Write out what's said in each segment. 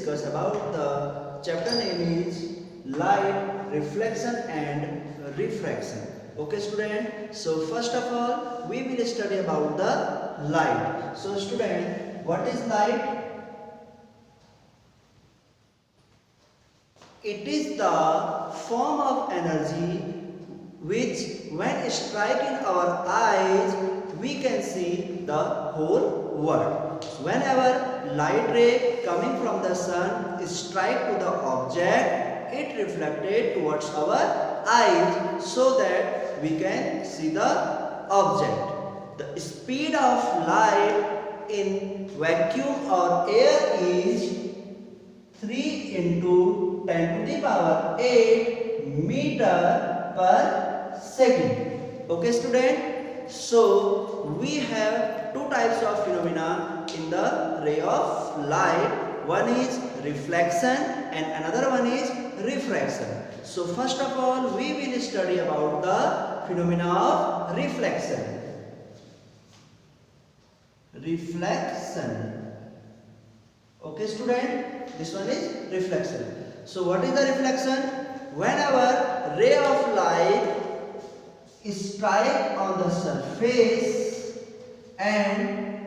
discuss about the chapter name is light, reflection and refraction. Okay student, so first of all we will study about the light. So student, what is light? It is the form of energy which when striking our eyes we can see the whole world. Whenever light ray coming from the sun strike to the object, it reflected towards our eyes so that we can see the object. The speed of light in vacuum or air is 3 into 10 to the power 8 meter per second. Okay student, so we have two types of phenomena in the ray of light. One is reflection and another one is refraction. So first of all we will study about the phenomena of reflection. Reflection. Okay student, this one is reflection. So what is the reflection? Whenever ray of light strike on the surface and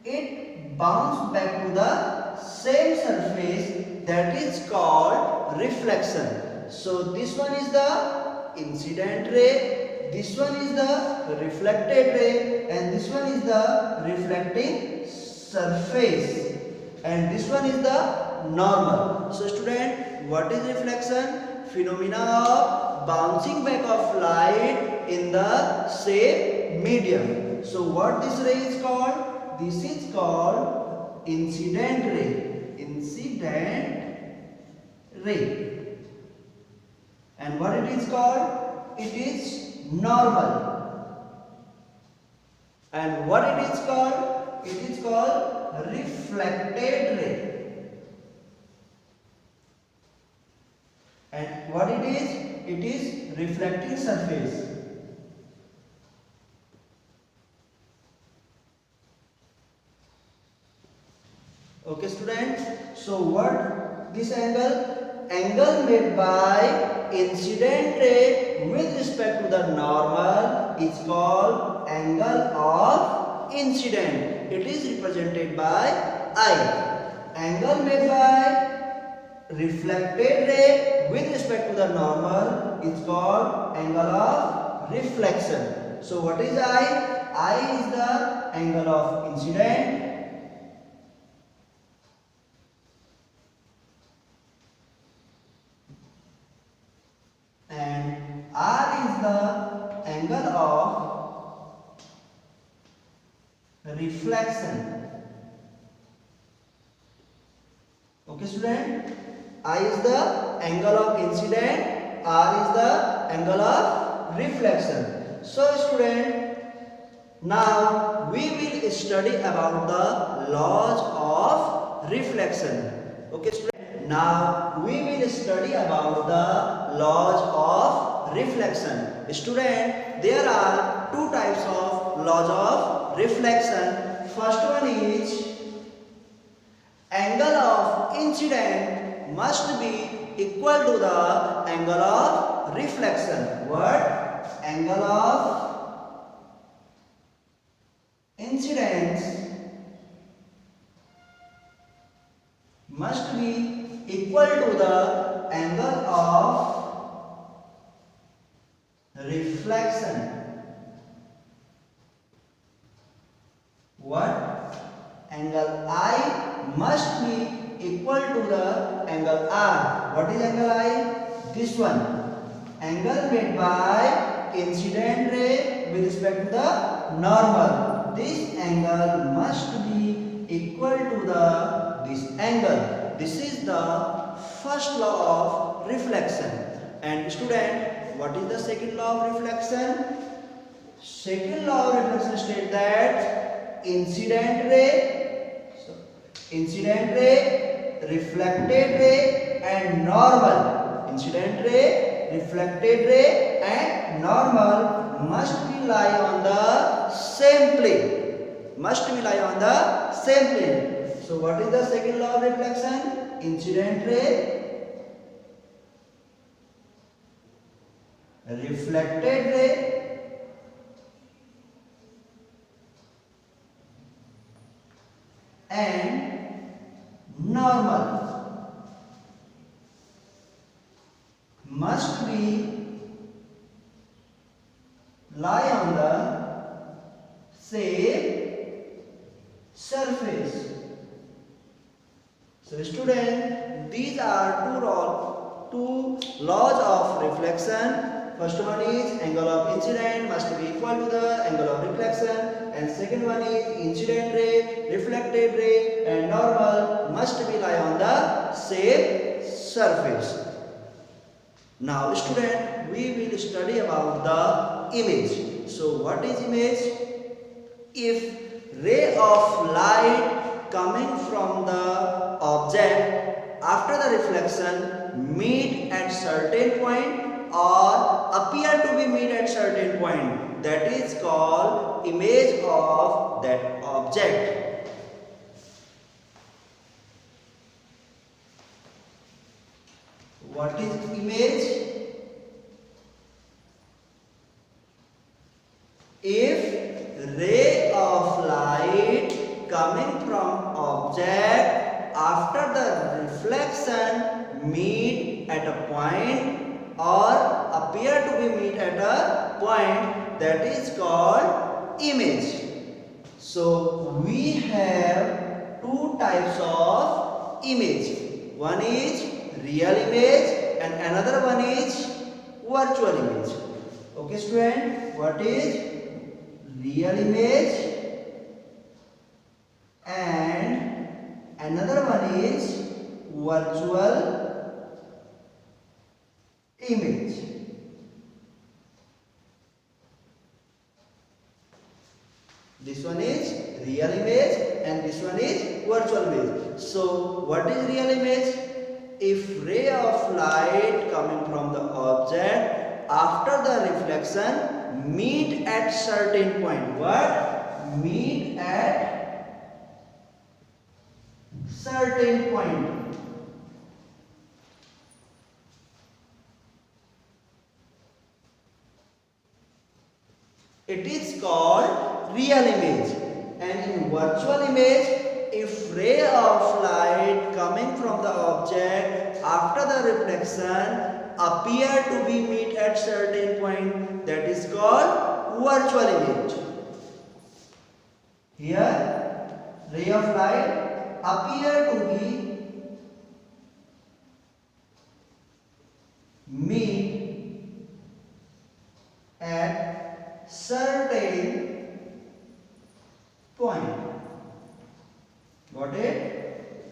it bounce back to the same surface, that is called reflection. So this one is the incident ray, this one is the reflected ray, and this one is the reflecting surface, and this one is the normal. So student, what is reflection? Phenomena of bouncing back of light in the same medium. So what this ray is called? This is called incident ray. Incident ray. And what it is called? It is normal. And what it is called? It is called reflected ray. And what it is? It is reflecting surface. Okay student, so what this angle? Angle made by incident ray with respect to the normal is called angle of incident. It is represented by I. Angle made by reflected ray with respect to the normal is called angle of reflection. So what is I? I is the angle of incident. And R is the angle of reflection. Okay student, I is the angle of incident, R is the angle of reflection. So student, now we will study about the laws of reflection. Okay student, now we will study about the laws of reflection. Student, there are two types of laws of reflection. First one is angle of incident must be equal to the angle of reflection. What? Angle of incidence must be equal to the angle of reflection. What? Angle I must be equal to the angle R. What is angle I? This one. Angle made by incident ray with respect to the normal. This angle must be equal to this angle. This is the first law of reflection. And student, what is the second law of reflection? Second law of reflection states that incident ray, reflected ray and normal. Incident ray, reflected ray and normal must be lie on the same plane. Must be lie on the same plane. So what is the second law of reflection? incident ray, reflected ray, and normal must be lie on the same surface. So student, these are two laws of reflection. First one is angle of incident must be equal to the angle of reflection, and second one is incident ray, reflected ray, and normal must be lie on the same surface. Now student, we will study about the image. So what is image? If ray of light coming from the object after the reflection meet at certain point or appear to be meet at certain point, that is called image of that object. What is image? If ray of light coming from object after the reflection meet at a point or appear to be meet at a point, that is called image. So we have two types of image. One is real image and another one is virtual image. Okay student, what is real image and another one is virtual image. This one is real image and this one is virtual image. So what is real image? If ray of light coming from the object after the reflection meet at certain point. What? Meet at certain point. It is called real image. And in virtual image, if ray of light coming from the object after the reflection appear to be meet at certain point, that is called virtual image. Here ray of light appear to be meet at certain point. Got it?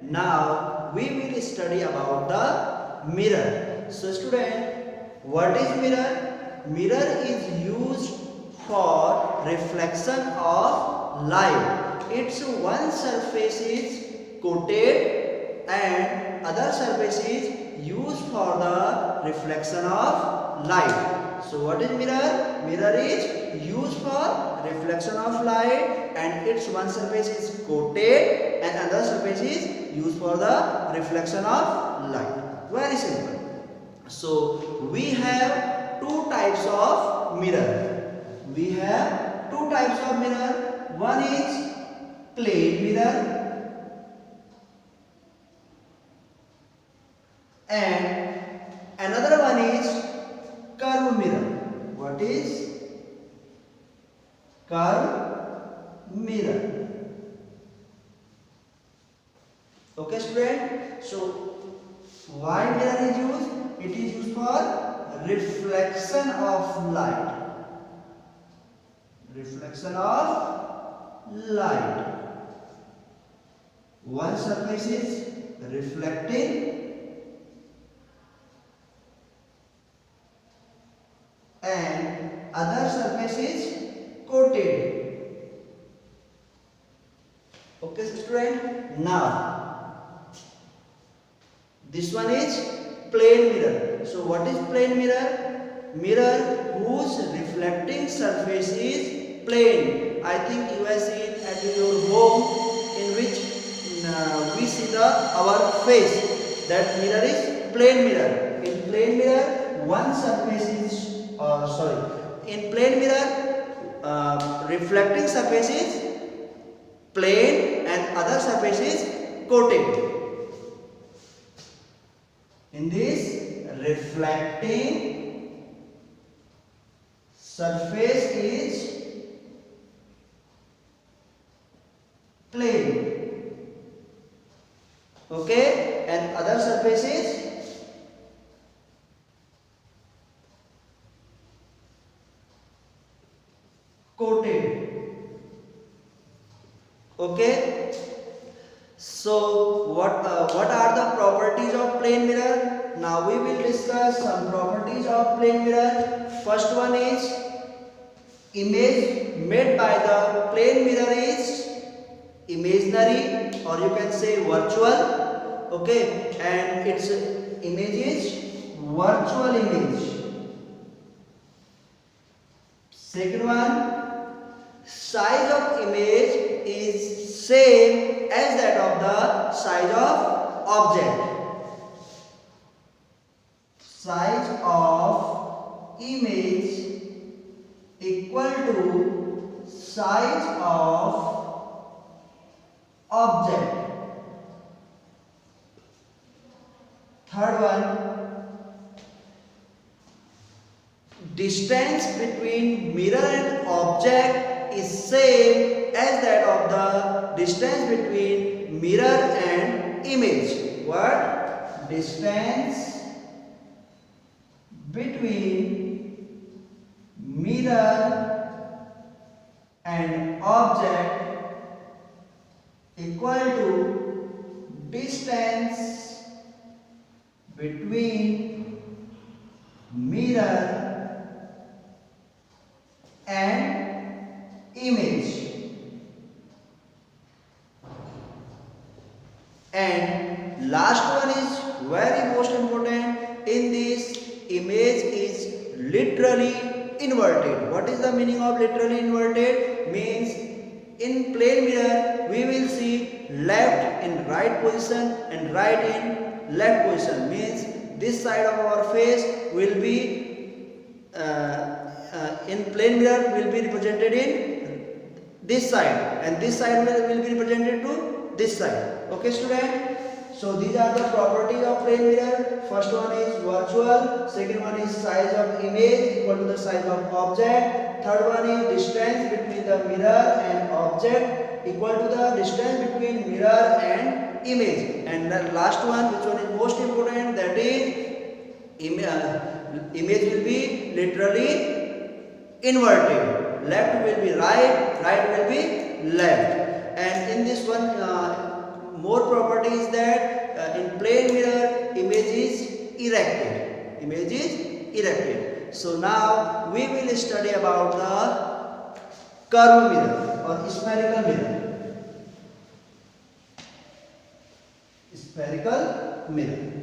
Now we will study about the mirror. So student, what is mirror? Mirror is used for reflection of light. Its one surface is coated and other surface is used for the reflection of light. So what is mirror? Mirror is used for reflection of light and its one surface is coated and other surface is used for the reflection of light. Very simple. So we have two types of mirror. We have two types of mirror. One is plane mirror and another one is curve mirror. What is curve mirror? Okay student, so why mirror is used? It is used for reflection of light. Reflection of light. One surface is reflecting and other surface is coated. Okay student, now this one is plane mirror. So what is plane mirror? Mirror whose reflecting surface is plane. I think you have seen at your home in which we see our face. That mirror is plane mirror. In plane mirror, one surface is in plane mirror, reflecting surface is plane and other surface is coated. In this, reflecting surface is plane, okay, and other surface is coated, okay. So what are the properties of plane mirror? Now we will discuss some properties of plane mirror. First one is image made by the plane mirror is imaginary, or you can say virtual, okay, and its image is virtual image. Second one, size of image is same as that of the size of object. Size of image equal to size of object. Third one, distance between mirror and object is same as that of the distance between mirror and image. What? Distance between mirror and object equal to distance between mirror and image. And last one is very most important. In this, image is literally inverted. What is the meaning of literally inverted? Means in plane mirror we will see left in right position and right in left position. Means this side of our face will be in plane mirror will be represented in this side, and this side will be represented to this side. Okay, student? So these are the properties of plane mirror. First one is virtual, second one is size of image equal to the size of object, third one is distance between the mirror and object equal to the distance between mirror and image, and the last one, which one is most important, that is image will be literally inverted. Left will be right, right will be left. And in this one, more property is that in plane mirror image is erected. Image is erected. So now we will study about the curved mirror or spherical mirror. Spherical mirror.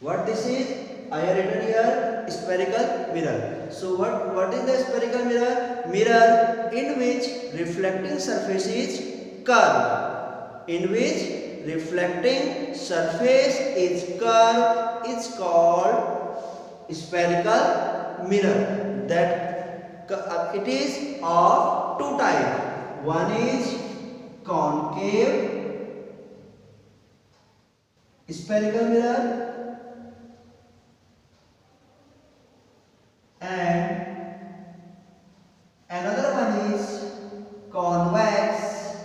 What this is? I have written here spherical mirror. So what is the spherical mirror? Mirror in which reflecting surface is curved. In which reflecting surface is curved, it's called spherical mirror. That it is of two types. One is concave spherical mirror, and another one is convex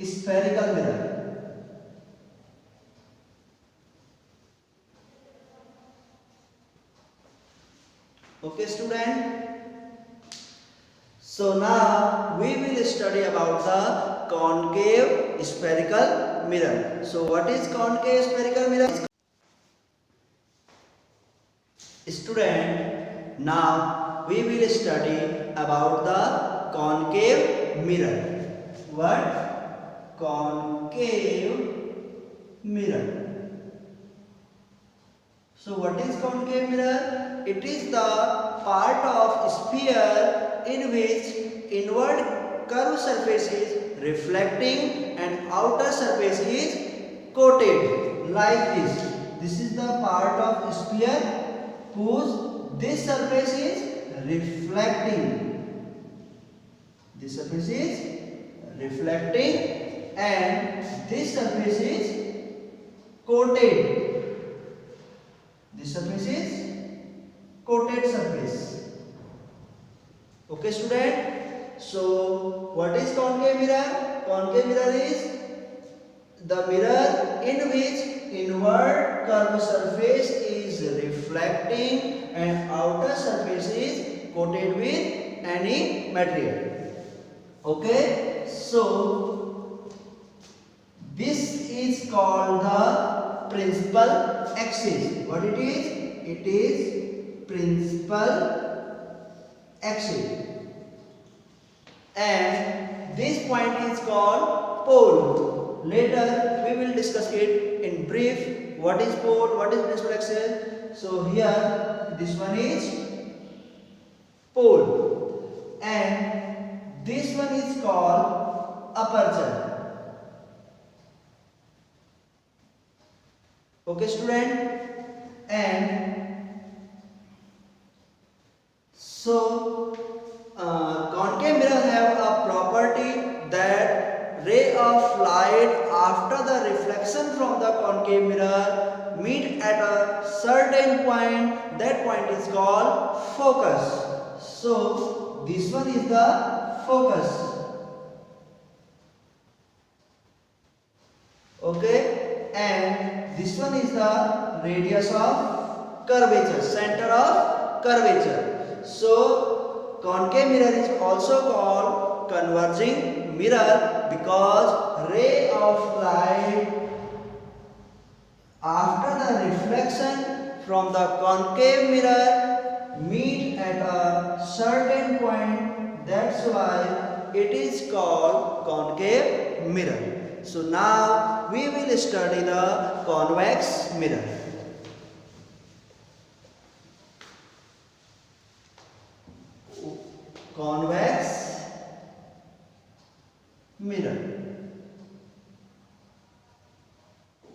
spherical mirror. Okay, student? So now we will study about the concave spherical mirror. So what is concave spherical mirror? Student, now we will study about the concave mirror. What? Concave mirror. So what is concave mirror? It is the part of sphere in which inward curved surface is reflecting and outer surface is coated like this. This is the part of sphere whose this surface is reflecting. This surface is reflecting and this surface is coated. This surface is coated surface. Okay student, so what is concave mirror? Concave mirror is the mirror in which inward curved surface is reflecting and outer surface is coated with any material. Okay, so this is called the principal axis. What it is? It is principal axis, and this point is called pole. Later we will discuss it in brief. What is pole? What is principal axis? So here this one is pole and this one is called aperture. Okay student, and so concave mirror have a property that ray of light after the reflection from the concave mirror meet at a certain point. That point is called focus. So this one is the focus. Okay, and this one is the radius of curvature, center of curvature. So concave mirror is also called converging mirror because ray of light after the reflection from the concave mirror meet at a certain point. That's why it is called concave mirror. So now we will study the convex mirror. Convex mirror.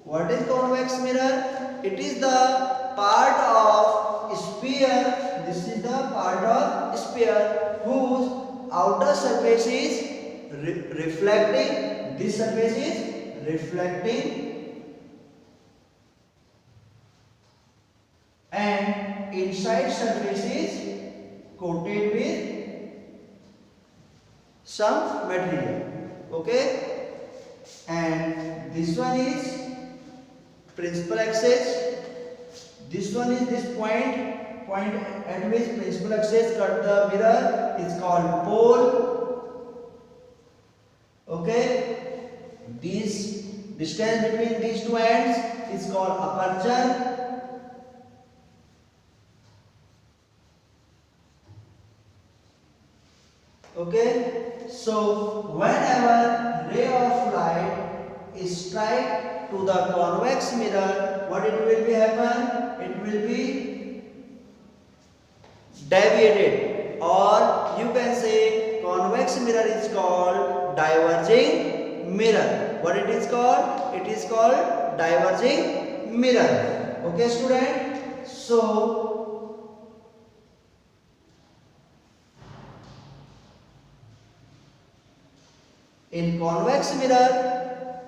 What is convex mirror? It is the part of sphere. This is the part of sphere whose outer surface is reflecting. This surface is reflecting and inside surface is coated with some material. Okay, and this one is principal axis. This one is this point at which principal axis cut the mirror is called pole. Okay, this distance between these two ends is called aperture. Okay, so whenever ray of light is strike to the convex mirror, what it will be happen? It will be deviated, or you can say convex mirror is called diverging mirror. What it is called? It is called diverging mirror. Okay student, so in convex mirror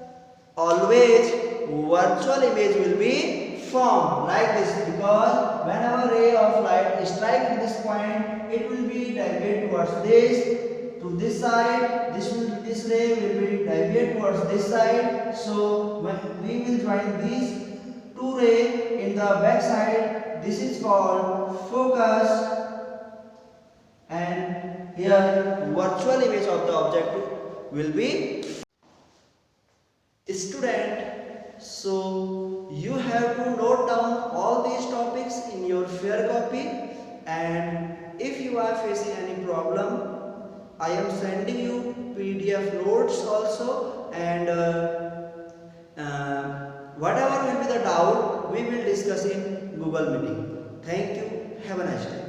always virtual image will be formed like this, because whenever ray of light strike at this point, it will be deviate towards this to this side. This ray will be deviate towards this side. So when we will join these two rays in the back side, this is called focus, and here virtual image of the object will be. Student, so you have to note down all these topics in your fair copy, and if you are facing any problem, I am sending you PDF notes also, and whatever will be the doubt, we will discuss in Google meeting. Thank you. Have a nice day.